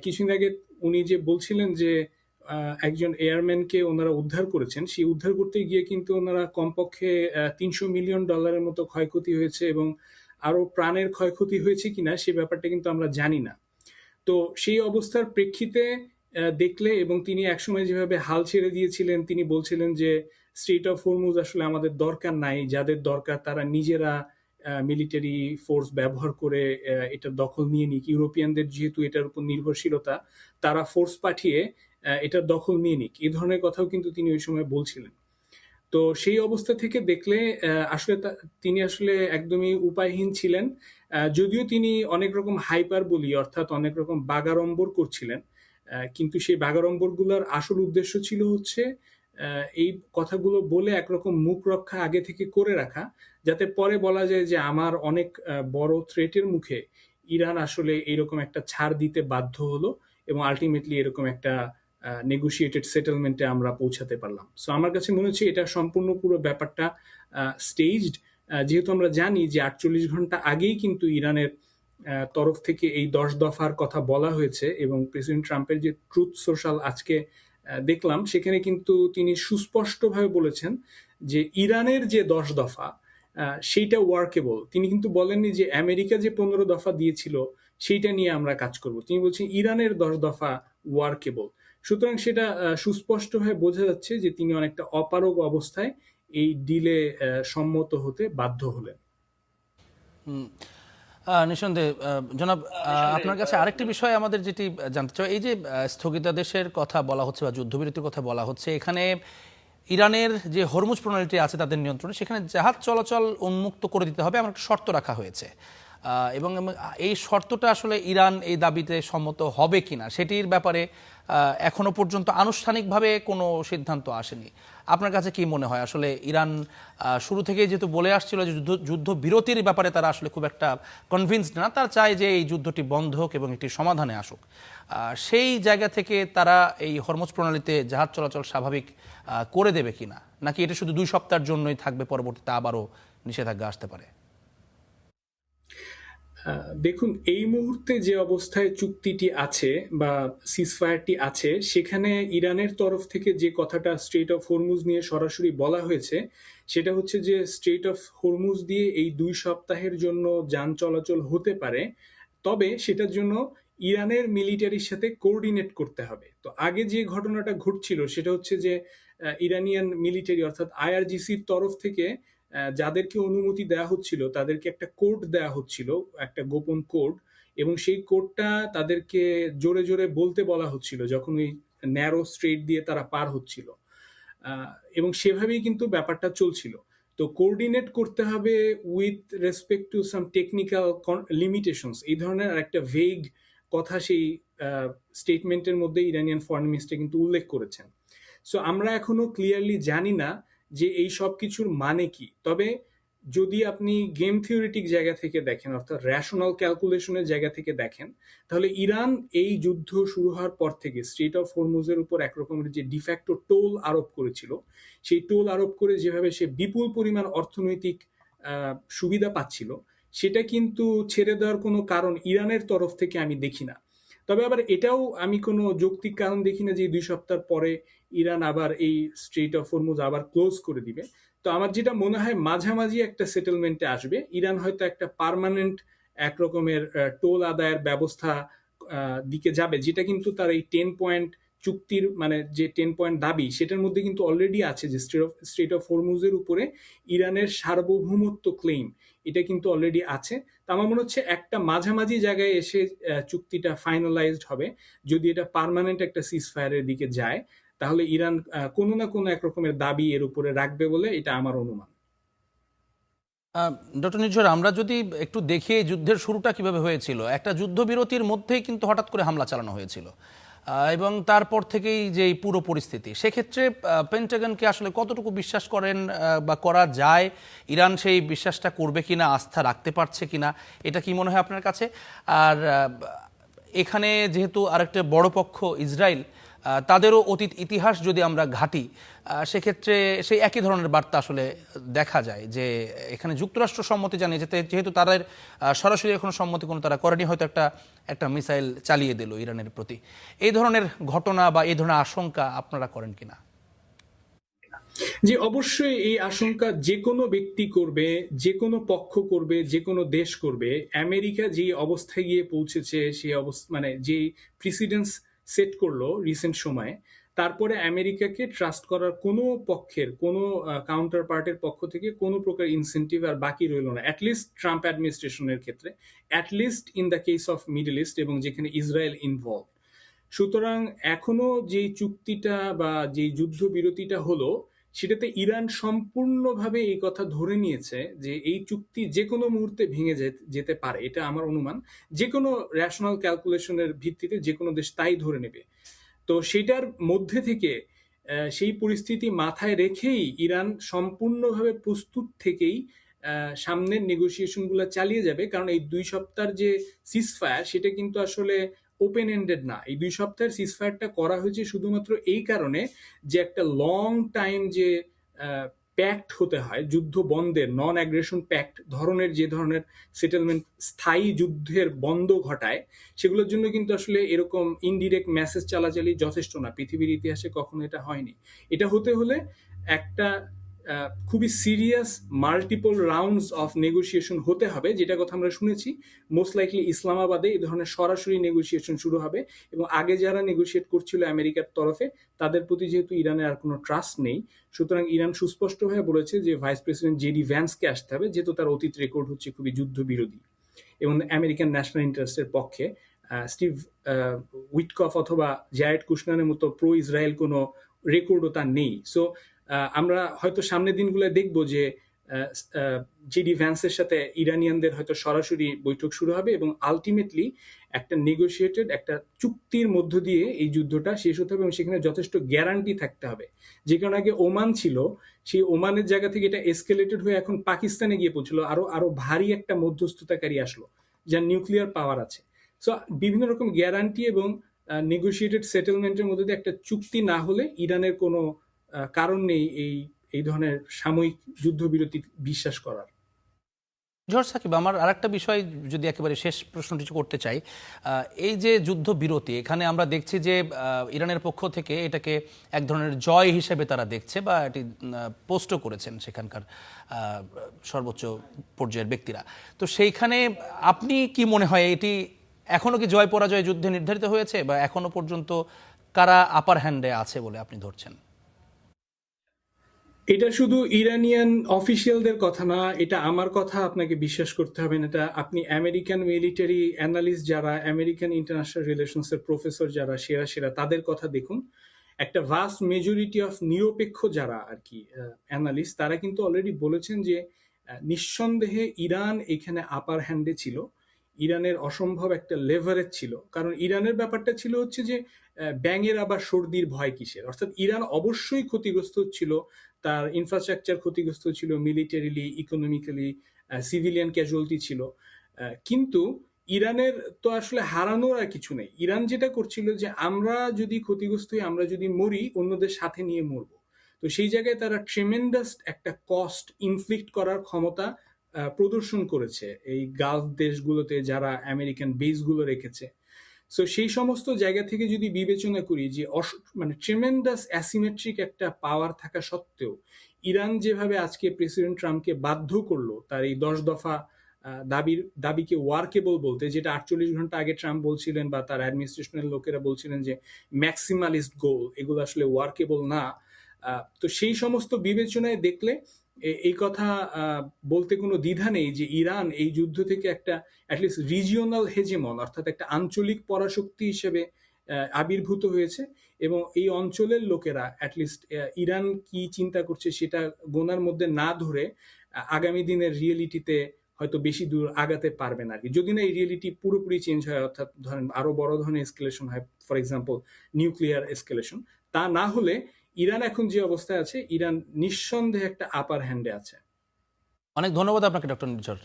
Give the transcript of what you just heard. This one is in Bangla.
কিছুদিন আগে উনি যে বলছিলেন যে একজন এয়ারম্যানকে ওনারা উদ্ধার করেছেন, সেই উদ্ধার করতে গিয়ে কিন্তু ওনারা কমপক্ষে $300 মিলিয়ন মতো ক্ষয়ক্ষতি হয়েছে, এবং আরো প্রাণের ক্ষয়ক্ষতি হয়েছে কিনা সে ব্যাপারটা কিন্তু আমরা জানি না। তো সেই অবস্থার প্রেক্ষিতে দেখলে, এবং তিনি একসময় যেভাবে হাল ছেড়ে দিয়েছিলেন, তিনি বলছিলেন যে স্ট্রেট অফ হরমুজ আসলে আমাদের দরকার নাই, যাদের দরকার তারা নিজেরা মিলিটারি ফোর্স ব্যবহার করে এটা দখল নিয়ে নিক, ইউরোপিয়ানদের যেহেতু এটার উপর নির্ভরশীলতা, তারা ফোর্স পাঠিয়ে এটার দখল নিয়ে নিক, এই ধরনের কথাও কিন্তু তিনি ওই সময় বলছিলেন। তো সেই অবস্থা থেকে দেখলে আসলে তিনি আসলে একদমই উপায়হীন ছিলেন। যদিও তিনি অনেক রকম হাইপার বলি, অর্থাৎ অনেক রকম বাগাড়ম্বর করছিলেন, কিন্তু সেই বাগাড়ম্বরগুলোর আসল উদ্দেশ্য ছিল হচ্ছে এই কথাগুলো বলে একরকম মুখ রক্ষা আগে থেকে করে রাখা, যাতে পরে বলা যায় যে আমার অনেক বড় থ্রেটের মুখে ইরান আসলে এইরকম একটা ছাড় দিতে বাধ্য হলো, এবং আলটিমেটলি এরকম একটা নেগোশিয়েটেড সেটেলমেন্টে আমরা পৌঁছাতে পারলাম। সো আমার কাছে মনে হচ্ছে এটা সম্পূর্ণ পুরো ব্যাপারটা স্টেজড, যেহেতু আমরা জানি যে 48 ঘন্টা আগেই কিন্তু ইরানের তরফ থেকে এই 10 দফার কথা বলা হয়েছে, এবং প্রেসিডেন্ট ট্রাম্পের যে ট্রুথ সোশ্যাল আজকে দেখলাম, সেখানে কিন্তু তিনি সুস্পষ্টভাবে বলেছেন যে ইরানের যে 10 দফা সেইটা ওয়ার্কেবল। তিনি কিন্তু বলেননি যে আমেরিকা যে 15 দফা দিয়েছিল সেইটা নিয়ে আমরা কাজ করব, তিনি বলছেন ইরানের 10 দফা ওয়ার্কেবল। সুতরাং সেটা সুস্পষ্টভাবে বোঝা যাচ্ছে যে তিনি অনেকটা অপারগ অবস্থায় এই ডিলে সম্মত হতে বাধ্য হলেন। নিঃসন্দেহে জনাব, আপনার কাছে আরেকটি বিষয় আমাদের যেটি জানতে চাই, এই যে স্থগিতাদেশের কথা বলা হচ্ছে বা যুদ্ধবিরতির কথা বলা হচ্ছে, এখানে ইরানের যে হরমুজ প্রণালীটি আছে তাদের নিয়ন্ত্রণে, সেখানে জাহাজ চলাচল উন্মুক্ত করে দিতে হবে এমন একটা শর্ত রাখা হয়েছে, এবং এই শর্তটা আসলে ইরান এই দাবিতে সম্মত হবে কিনা সেটির ব্যাপারে এখনো পর্যন্ত আনুষ্ঠানিকভাবে কোনো সিদ্ধান্ত আসেনি। আপনার কাছে কি মনে হয়, আসলে ইরান শুরু থেকে যেহেতু বলে আসছিল যে যুদ্ধ বিরতির ব্যাপারে তারা আসলে খুব একটা কনভিন্সড না, তারা চায় যে এই যুদ্ধটি বন্ধ হোক এবং একটি সমাধানে আসুক, সেই জায়গা থেকে তারা এই হরমুজ প্রণালীতে জাহাজ চলাচল স্বাভাবিক করে দেবে কিনা, নাকি এটা শুধু 2 সপ্তাহের জন্যই থাকবে, পরবর্তীতে আবারও নিষেধাজ্ঞা আসতে পারে? দেখুন, এই মুহূর্তে যে অবস্থায় চুক্তিটি আছে বা সিজফায়ারটি আছে, সেখানে ইরানের তরফ থেকে যে কথাটা স্ট্রেট অফ হরমুজ নিয়ে সরাসরি বলা হয়েছে, সেটা হচ্ছে যে স্ট্রেট অফ হরমুজ দিয়ে এই 2 সপ্তাহের জন্য যান চলাচল হতে পারে, তবে সেটার জন্য ইরানের মিলিটারির সাথে কোঅর্ডিনেট করতে হবে। তো আগে যে ঘটনাটা ঘটছিল সেটা হচ্ছে যে ইরানিয়ান মিলিটারি অর্থাৎ আইআরজিসির তরফ থেকে যাদেরকে অনুমতি দেওয়া হচ্ছিল তাদেরকে একটা কোড দেওয়া হচ্ছিল, একটা গোপন কোড, এবং সেই কোডটা তাদেরকে জোরে জোরে বলতে বলা হচ্ছিল যখন ওই ন্যারো স্ট্রেট দিয়ে তারা পার হচ্ছিল, এবং সেভাবেই কিন্তু ব্যাপারটা চলছিল। তো কোঅর্ডিনেট করতে হবে with respect to some technical limitations, এই ধরনের একটা ভেগ কথা সেই স্টেটমেন্টের মধ্যে ইরানিয়ান ফরেন মিনিস্টার কিন্তু উল্লেখ করেছেন। সো আমরা এখনো ক্লিয়ারলি জানি না যে এই সব কিছুর মানে কি। তবে যদি আপনি গেম থিওরিটিক জায়গা থেকে দেখেন, অর্থাৎ রেশনাল ক্যালকুলেশনের জায়গা থেকে দেখেন, তাহলে ইরান এই যুদ্ধ শুরু হওয়ার পর থেকে স্ট্রেট অফ হরমুজের উপর একরকমের যে ডিফ্যাক্টো টোল আরোপ করেছিল, সেই টোল আরোপ করে যেভাবে সে বিপুল পরিমাণ অর্থনৈতিক সুবিধা পাচ্ছিল, সেটা কিন্তু ছেড়ে দেওয়ার কোনো কারণ ইরানের তরফ থেকে আমি দেখি না। তবে আবার এটাও আমি কোনো যৌক্তিক কারণ দেখি না যে 2 সপ্তাহ পরে ইরান আবার এই স্ট্রেট অফ হরমুজ আবার ক্লোজ করে দিবে। তো আমার যেটা মনে হয় মাঝামাঝি একটা সেটেলমেন্টে আসবে, ইরান হয়তো একটা পার্মানেন্ট একরকমের টোল আদায়ের ব্যবস্থা দিকে যাবে, যেটা কিন্তু তার এই 10 পয়েন্ট চুক্তির মানে যে 10 পয়েন্ট দাবি, সেটার মধ্যে কিন্তু অলরেডি আছে যে স্ট্রেট অফ হরমুজের উপরে ইরানের সার্বভৌমত্ব ক্লেম, এটা কিন্তু অলরেডি আছে। তো আমার মনে হচ্ছে একটা মাঝামাঝি জায়গায় এসে চুক্তিটা ফাইনালাইজড হবে। যদি এটা পার্মানেন্ট একটা সিজফায়ারের দিকে যায়, তাহলে ইরান কোনো না কোনো এক রকমের দাবি এর উপরে রাখবে বলে এটা আমার অনুমান। ডক্টর নির্ঝর, আমরা যদি একটু দেখি যুদ্ধের শুরুটা কিভাবে হয়েছিল, একটা যুদ্ধবিরতির মধ্যেই কিন্তু হঠাৎ করে হামলা চালানো হয়েছিল, এবং তারপর থেকেই যে পুরো পরিস্থিতি, সেক্ষেত্রে পেন্টাগনকে আসলে কতটুকু বিশ্বাস করেন বা করা যায়, ইরান সেই বিশ্বাসটা করবে কিনা, আস্থা রাখতে পারছে কিনা, এটা কি মনে হয় আপনার কাছে? আর এখানে যেহেতু আরেকটা বড় পক্ষ ইসরায়েল, তাদেরও অতীত ইতিহাস যদি আমরা ঘাঁটি সেক্ষেত্রে সেই একই ধরনের বার্তা আসলে দেখা যায় যে এখানে যুক্তরাষ্ট্র সম্মতি জানিয়ে যেহেতু তাদের সরাসরি এখনো সম্মতি কোনো তারা করেনি, হয়তো একটা মিসাইল চালিয়ে দিল ইরানের প্রতি। এই ধরনের ঘটনা বা এই ধরনের আশঙ্কা আপনারা করেন কিনা? যে অবশ্যই এই আশঙ্কা যে কোনো ব্যক্তি করবে, যে কোনো পক্ষ করবে, যে কোনো দেশ করবে। আমেরিকা যে অবস্থায় গিয়ে পৌঁছেছে, সেই অবস্থা মানে যে প্রিসিডেন্স সেট করলো রিসেন্ট সময়ে, তারপরে আমেরিকাকে ট্রাস্ট করার কোনো পক্ষের কোনো কাউন্টার পার্টের পক্ষ থেকে কোনো প্রকার ইনসেন্টিভ আর বাকি রইল না, অ্যাটলিস্ট ট্রাম্প অ্যাডমিনিস্ট্রেশনের ক্ষেত্রে, at least in the case of middle east এবং যেখানে ইসরায়েল ইনভলভ। সুতরাং এখনো যে চুক্তিটা বা যে যুদ্ধবিরতিটা হলো, সেটাতে ইরান সম্পূর্ণভাবে এই কথা ধরে নিয়েছে যে এই চুক্তি যে কোনো মুহূর্তে ভেঙে যেতে পারে। এটা আমার অনুমান। যে কোনো রেশনাল ক্যালকুলেশনের ভিত্তিতে যে কোনো দেশ তাই ধরে নেবে। তো সেটার মধ্যে থেকে সেই পরিস্থিতি মাথায় রেখেই ইরান সম্পূর্ণভাবে প্রস্তুত থেকেই সামনের নেগোসিয়েশনগুলো চালিয়ে যাবে। কারণ এই 2 সপ্তাহের যে সিজফায়ার, সেটা কিন্তু আসলে ওপেন এন্ডেড না। এই 2 সপ্তাহের সিজফায়ারটা করা হয়েছে শুধুমাত্র এই কারণে যে একটা লং টাইম যে প্যাক্ট হতে হয় যুদ্ধ বন্ধের, নন অ্যাগ্রেশন প্যাক্ট ধরনের, যে ধরনের সেটেলমেন্ট স্থায়ী যুদ্ধের বন্ধ ঘটায়, সেগুলোর জন্য কিন্তু আসলে এরকম ইনডিরেক্ট মেসেজ চালাচালি যথেষ্ট না। পৃথিবীর ইতিহাসে কখনো এটা হয়নি। এটা হতে হলে একটা খুবই serious multiple rounds of negotiation হতে হবে, যেটা কথা আমরা শুনেছি। মোস্ট লাইকলি ইসলামাবাদে এই ধরনের সরাসরি নেগোসিয়েশন শুরু হবে, এবং আগে যারা নেগোসিয়েট করছিল আমেরিকার তরফে, তাদের প্রতি যেহেতু ইরানের আর কোনো ট্রাস্ট নেই, সুতরাং ইরান সুস্পষ্টভাবে বলেছে যে ভাইস প্রেসিডেন্ট জেডি ভ্যান্সকে আসতে হবে, যেহেতু তার অতীত রেকর্ড হচ্ছে খুবই যুদ্ধবিরোধী এবং আমেরিকান ন্যাশনাল ইন্টারেস্টের পক্ষে। স্টিভ উইটকফ অথবা জ্যারেড কুশনারের মতো প্রো ইসরায়েল কোনো রেকর্ডও তার নেই। সো আমরা হয়তো সামনের দিনগুলো দেখবো যে জেডি ভ্যান্সের সাথে ইরানিয়ানদের হয়তো সরাসরি বৈঠক শুরু হবে, এবং আলটিমেটলি একটা নেগোসিয়েটেড একটা চুক্তির মধ্য দিয়ে এই যুদ্ধটা শেষ হতে হবে, এবং সেখানে যথেষ্ট গ্যারান্টি থাকতে হবে। যে কারণে আগে ওমান ছিল, সেই ওমানের জায়গা থেকে এটা এসকেলেটেড হয়ে এখন পাকিস্তানে গিয়ে পৌঁছলো, আরো ভারী একটা মধ্যস্থতাকারী আসলো যার নিউক্লিয়ার পাওয়ার আছে। সো বিভিন্ন রকম গ্যারান্টি এবং নেগোসিয়েটেড সেটেলমেন্টের মধ্যে দিয়ে একটা চুক্তি না হলে ইরানের কোনো কারণ নেই এই ধরনের সাময়িক যুদ্ধবিরতি বিশ্বাস করার। জর্জ সাকিব, আমার আরেকটা বিষয় যদি একেবারে শেষ প্রশ্নটি করতে চাই, এই যে যুদ্ধবিরতি, এখানে আমরা দেখছি যে ইরানের পক্ষ থেকে এটাকে এক ধরনের জয় হিসেবে তারা দেখছে বা এটি পোস্টও করেছেন সেখানকার সর্বোচ্চ পর্যায়ের ব্যক্তিরা। তো সেইখানে আপনি কি মনে হয় এটি এখনো কি জয় পরাজয় যুদ্ধে নির্ধারিত হয়েছে, বা এখনো পর্যন্ত কারা আপার হ্যান্ডে আছে বলে আপনি ধরছেন? এটা শুধু ইরানিয়ান অফিসিয়ালদের কথা না, এটা আমার কথা আপনাকে বিশ্বাস করতে হবে না। এটা আপনি আমেরিকান মিলিটারি অ্যানালিস্ট যারা, আমেরিকান ইন্টারন্যাশনাল রিলেশনসের প্রফেসর যারা সেরা তাদের কথা দেখুন। একটা ভাস্ট মেজরিটি অফ নিরপেক্ষ যারা আর কি অ্যানালিস্ট, তারা কিন্তু অলরেডি বলেছেন যে নিঃসন্দেহে ইরান এখানে আপার হ্যান্ডে ছিল। ইরানের অসম্ভব একটা লেভারেজ ছিল, কারণ ইরানের ব্যাপারটা ছিল হচ্ছে যে ব্যাঙের আবার সর্দির ভয় কিসের। অর্থাৎ ইরান অবশ্যই ক্ষতিগ্রস্ত ছিল, তার ইনফ্রাস্ট্রাকচার ক্ষতিগ্রস্ত ছিল, মিলিটারিলি, ইকোনমিক্যালি, সিভিলিয়ান ক্যাজুয়ালিটি ছিল। কিন্তু ইরানের তো আসলে হারানোর আর কিছু নেই। ইরান যেটা করছিল যে আমরা যদি ক্ষতিগ্রস্ত হই, আমরা যদি মরি, অন্যদের সাথে নিয়ে মরবো। তো সেই জায়গায় তারা ট্রেমেন্ডাস একটা কস্ট ইনফ্লিক্ট করার ক্ষমতা প্রদর্শন করেছে এই গালফ দেশগুলোতে যারা আমেরিকান বেসগুলো রেখেছে। সো সেই সমস্ত জায়গা থেকে যদি বিবেচনা করি যে মানে ট্রেমেন্ডাস অ্যাসিমেট্রিক একটা পাওয়ার থাকা সত্ত্বেও ইরান যেভাবে আজকে প্রেসিডেন্ট ট্রাম্পকে বাধ্য করলো তার এই 10 দফা দাবিকে ওয়ার্কেবল বলতে, যেটা 48 ঘন্টা আগে ট্রাম্প বলছিলেন বা তার অ্যাডমিনিস্ট্রেশনের লোকেরা বলছিলেন যে ম্যাক্সিমালিস্ট গোল, এগুলো আসলে ওয়ার্কেবল না। তো সেই সমস্ত বিবেচনায় দেখলে এই কথা বলতে কোনো দ্বিধা নেই যে ইরান এই যুদ্ধ থেকে একটা অ্যাটলিস্ট রিজিওনাল হেজেমন, অর্থাৎ একটা আঞ্চলিক পরাশক্তি হিসেবে আবির্ভূত হয়েছে, এবং এই অঞ্চলের লোকেরা অ্যাটলিস্ট ইরান কি চিন্তা করছে সেটা গোনার মধ্যে না ধরে আগামী দিনের রিয়েলিটিতে হয়তো বেশি দূর আগাতে পারবে না আর কি। যদি না এই রিয়েলিটি পুরোপুরি চেঞ্জ হয়, অর্থাৎ ধরেন আরো বড় ধরনের এসকেলেশন হয়, ফর এক্সাম্পল নিউক্লিয়ার এসকেলেশন, তা না হলে ইরান এখন যে অবস্থায় আছে, ইরান নিঃসন্দেহে একটা আপার হ্যান্ডে আছে। অনেক ধন্যবাদ আপনাকে ডক্টর নির্ঝর।